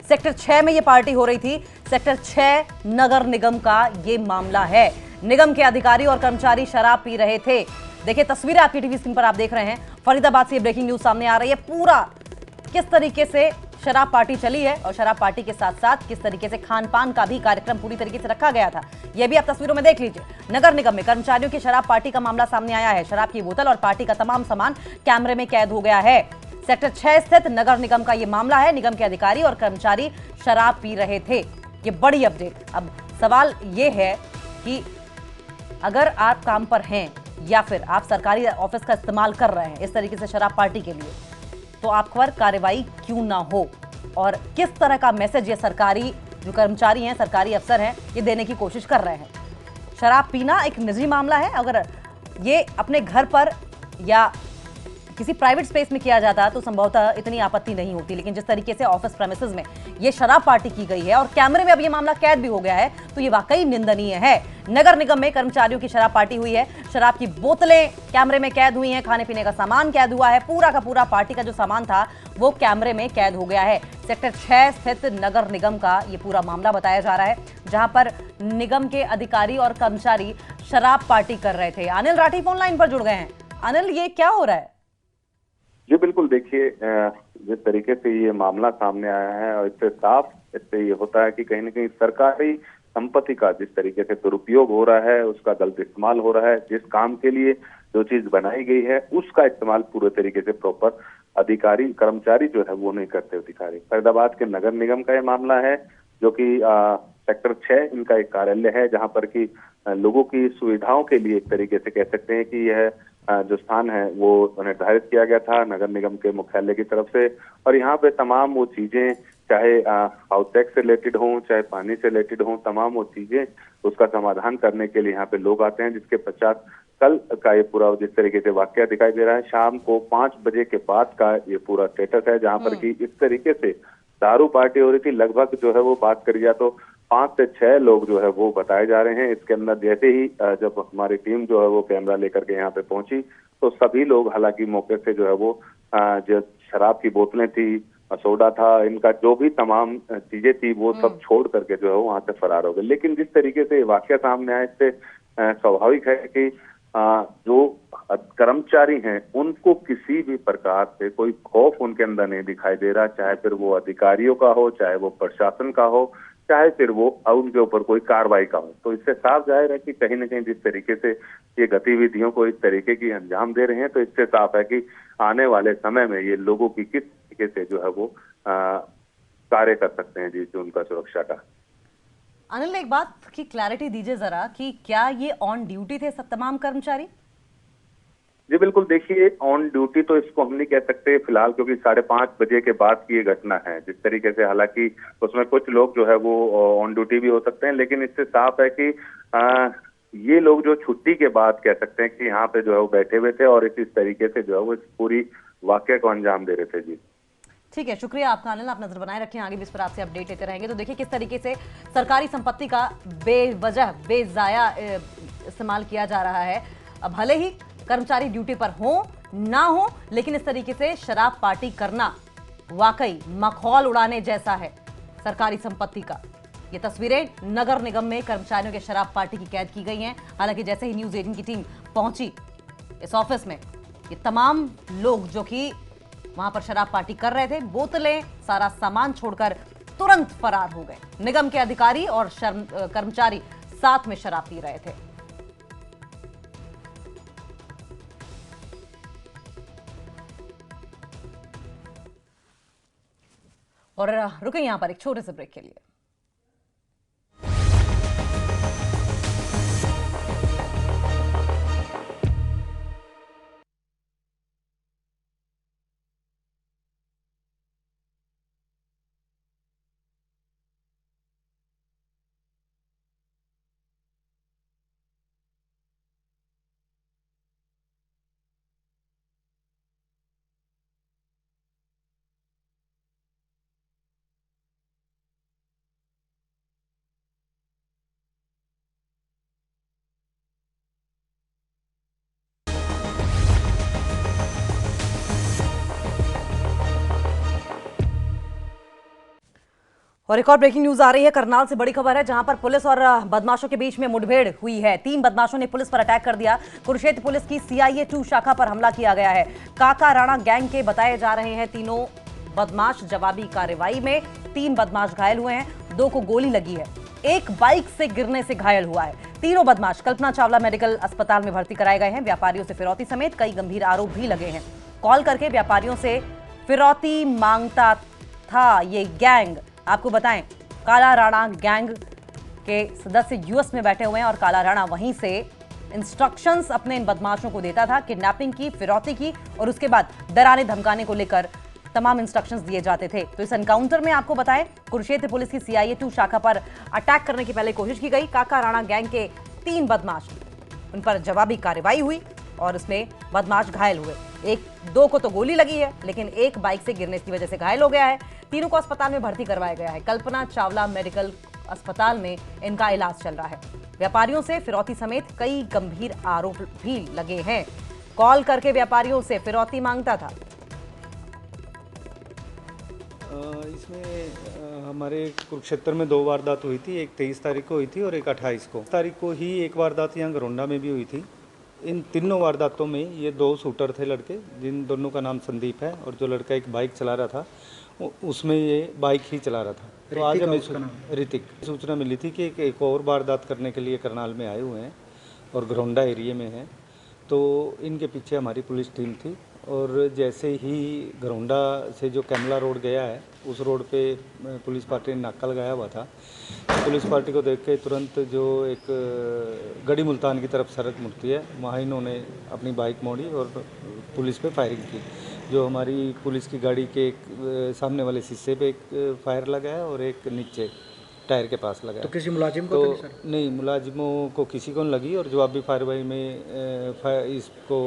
Sector 6 में ये party हो रही थी। सेक्टर 6 नगर निगम का ये मामला है। निगम के अधिकारी और कर्मचारी शराब पी रहे थे। देखिए तस्वीरें आपकी टीवी स्क्रीन पर आप देख रहे हैं। फरीदाबाद से ये ब्रेकिंग न्यूज सामने आ रही है। पूरा किस तरीके से शराब पार्टी चली है और शराब पार्टी के साथ साथ किस तरीके से खान पान का भी कार्यक्रम पूरी तरीके से रखा गया था, यह भी आप तस्वीरों में देख लीजिए। नगर निगम में कर्मचारियों की शराब पार्टी का मामला सामने आया है। शराब की बोतल और पार्टी का तमाम सामान कैमरे में कैद हो गया है। सेक्टर 6 स्थित नगर निगम का यह मामला है। निगम के अधिकारी और कर्मचारी शराब पी रहे थे। ये बड़ी अपडेट। अब सवाल यह है कि अगर आप काम पर हैं या फिर आप सरकारी ऑफिस का इस्तेमाल कर रहे हैं इस तरीके से शराब पार्टी के लिए, तो आप पर कार्रवाई क्यों ना हो और किस तरह का मैसेज ये सरकारी जो कर्मचारी हैं, सरकारी अफसर हैं, ये देने की कोशिश कर रहे हैं। शराब पीना एक निजी मामला है। अगर ये अपने घर पर या किसी प्राइवेट स्पेस में किया जाता तो संभवतः इतनी आपत्ति नहीं होती, लेकिन जिस तरीके से ऑफिस प्रेमिसेस में ये शराब पार्टी की गई है और कैमरे में अब ये मामला कैद भी हो गया है, तो ये वाकई निंदनीय है। नगर निगम में कर्मचारियों की शराब पार्टी हुई है। शराब की बोतलें कैमरे में कैद हुई हैं, खाने पीने का सामान कैद हुआ है। पूरा का पूरा पार्टी का जो सामान था वो कैमरे में कैद हो गया है। सेक्टर 6 स्थित नगर निगम का ये पूरा मामला बताया जा रहा है, जहां पर निगम के अधिकारी और कर्मचारी शराब पार्टी कर रहे थे। अनिल राठी फोन लाइन पर जुड़ गए हैं। अनिल, ये क्या हो रहा है? जी बिल्कुल, देखिए जिस तरीके से ये मामला सामने आया है और इससे ये होता है कि कहीं ना कहीं सरकारी संपत्ति का जिस तरीके से दुरुपयोग हो रहा है, उसका गलत इस्तेमाल हो रहा है। जिस काम के लिए जो चीज बनाई गई है उसका इस्तेमाल पूरे तरीके से प्रॉपर अधिकारी कर्मचारी जो है वो नहीं करते अधिकारी। फरीदाबाद के नगर निगम का ये मामला है, जो कि सेक्टर 6 इनका एक कार्यालय है, जहां पर कि लोगों की सुविधाओं के लिए एक तरीके से कह सकते हैं कि यह जो स्थान है वो निर्धारित किया गया था नगर निगम के मुख्यालय की तरफ से। और यहाँ पे तमाम वो चीजें, चाहे हाउस टैक्स से रिलेटेड हों, चाहे पानी से रिलेटेड हों, तमाम वो चीजें उसका समाधान करने के लिए यहाँ पे लोग आते हैं। जिसके पश्चात कल का ये पूरा जिस तरीके से वाकया दिखाई दे रहा है, शाम को 5 बजे के बाद का ये पूरा स्टेटस है, जहाँ पर कि इस तरीके से दारू पार्टी हो रही थी। लगभग जो है वो बात करी जाए तो 5 से 6 लोग जो है वो बताए जा रहे हैं। इसके अंदर जैसे ही जब हमारी टीम जो है वो कैमरा लेकर के यहाँ पे पहुंची, तो सभी लोग हालांकि मौके से जो है वो जो शराब की बोतलें थी, सोडा था, इनका जो भी तमाम चीजें थी वो सब छोड़ करके जो है वो वहां से फरार हो गए। लेकिन जिस तरीके से वाकया सामने आया, इससे स्वाभाविक है कि जो कर्मचारी हैं उनको किसी भी प्रकार से कोई खौफ उनके अंदर नहीं दिखाई दे रहा, चाहे फिर वो अधिकारियों का हो, चाहे वो प्रशासन का हो, चाहे फिर वो उनके ऊपर कोई कार्रवाई का हो। तो इससे साफ जाहिर है कि कहीं ना कहीं जिस तरीके से ये गतिविधियों को इस तरीके की अंजाम दे रहे हैं, तो इससे साफ है कि आने वाले समय में ये लोगों की किस तरीके से जो है वो कार्य कर सकते हैं, जिससे उनका सुरक्षा का। अनिल, एक बात की क्लैरिटी दीजिए जरा कि क्या ये ऑन ड्यूटी थे सब तमाम कर्मचारी? जी बिल्कुल, देखिए ऑन ड्यूटी तो इसको हम नहीं कह सकते फिलहाल, क्योंकि 5:30 बजे के बाद की ये घटना है। जिस तरीके से हालांकि उसमें कुछ लोग जो है वो ऑन ड्यूटी भी हो सकते हैं, लेकिन इससे साफ है कि ये लोग जो छुट्टी के बाद कह सकते हैं कि यहाँ पे जो है वो बैठे हुए थे और इस तरीके से जो है वो इस पूरी वाकया को अंजाम दे रहे थे। जी ठीक है, शुक्रिया आपका अनिल। आप नजर बनाए रखें, आगे भी इस पर आपसे अपडेट लेते रहेंगे। तो देखिए किस तरीके से सरकारी संपत्ति का बेवजह बेजाया इस्तेमाल किया जा रहा है। अब भले ही कर्मचारी ड्यूटी पर हो ना हो, लेकिन इस तरीके से शराब पार्टी करना वाकई मखौल उड़ाने जैसा है सरकारी संपत्ति का। ये तस्वीरें नगर निगम में कर्मचारियों के शराब पार्टी की कैद की गई हैं। हालांकि जैसे ही न्यूज 18 की टीम पहुंची इस ऑफिस में, ये तमाम लोग जो कि वहां पर शराब पार्टी कर रहे थे, बोतलें सारा सामान छोड़कर तुरंत फरार हो गए। निगम के अधिकारी और कर्मचारी साथ में शराब पी रहे थे। और रुके यहां पर एक छोटे से ब्रेक के लिए। और एक और ब्रेकिंग न्यूज आ रही है। करनाल से बड़ी खबर है, जहां पर पुलिस और बदमाशों के बीच में मुठभेड़ हुई है। 3 बदमाशों ने पुलिस पर अटैक कर दिया। कुरुक्षेत्र पुलिस की CIA 2 शाखा पर हमला किया गया है। काका राणा गैंग के बताए जा रहे हैं तीनों बदमाश। जवाबी कार्रवाई में 3 बदमाश घायल हुए हैं, 2 को गोली लगी है, एक बाइक से गिरने से घायल हुआ है। तीनों बदमाश कल्पना चावला मेडिकल अस्पताल में भर्ती कराए गए हैं। व्यापारियों से फिरौती समेत कई गंभीर आरोप भी लगे हैं। कॉल करके व्यापारियों से फिरौती मांगता था ये गैंग। आपको बताएं, काला राणा गैंग के सदस्य यूएस में बैठे हुए हैं और काला राणा वहीं से इंस्ट्रक्शंस अपने इन बदमाशों को देता था, किडनैपिंग की, फिरौती की और उसके बाद डराने धमकाने को लेकर तमाम इंस्ट्रक्शंस दिए जाते थे। तो इस एनकाउंटर में आपको बताएं, कुरुक्षेत्र पुलिस की CIA 2 शाखा पर अटैक करने की पहले कोशिश की गई। काका राणा गैंग के 3 बदमाश, उन पर जवाबी कार्रवाई हुई और उसमें बदमाश घायल हुए। 1-2 को तो गोली लगी है, लेकिन एक बाइक से गिरने की वजह से घायल हो गया है। तीनों को अस्पताल में भर्ती करवाया गया है। कल्पना चावला मेडिकल अस्पताल में इनका इलाज चल रहा है। व्यापारियों से फिरौती समेत कई गंभीर आरोप भी लगे हैं। कॉल करके व्यापारियों से फिरौती मांगता था। इसमें हमारे कुरुक्षेत्र में 2 वारदात हुई थी। एक 23 तारीख को हुई थी और एक 28 को। तारीख को ही एक वारदात यहाँ घरोंडा में भी हुई थी। इन तीनों वारदातों में ये 2 शूटर थे लड़के, जिन दोनों का नाम संदीप है और जो लड़का एक बाइक चला रहा था उसमें ये बाइक ही चला रहा था। तो आज हमें ऋतिक सूचना मिली थी कि एक और वारदात करने के लिए करनाल में आए हुए हैं और घरोंडा एरिया में हैं। तो इनके पीछे हमारी पुलिस टीम थी और जैसे ही घरोंडा से जो कैमला रोड गया है उस रोड पे पुलिस पार्टी ने नाका लगाया हुआ था। पुलिस पार्टी को देख के तुरंत जो एक गढ़ी मुल्तान की तरफ सड़क मुड़ती है, वहाँ इन्होंने अपनी बाइक मोड़ी और पुलिस पे फायरिंग की। जो हमारी पुलिस की गाड़ी के एक सामने वाले शीशे पे एक फायर लगा है और एक नीचे टायर के पास लगा है। तो किसी मुलाजिम को तो नहीं, मुलाजिमों को किसी को नहीं लगी और जवाबी कार्रवाई में इसको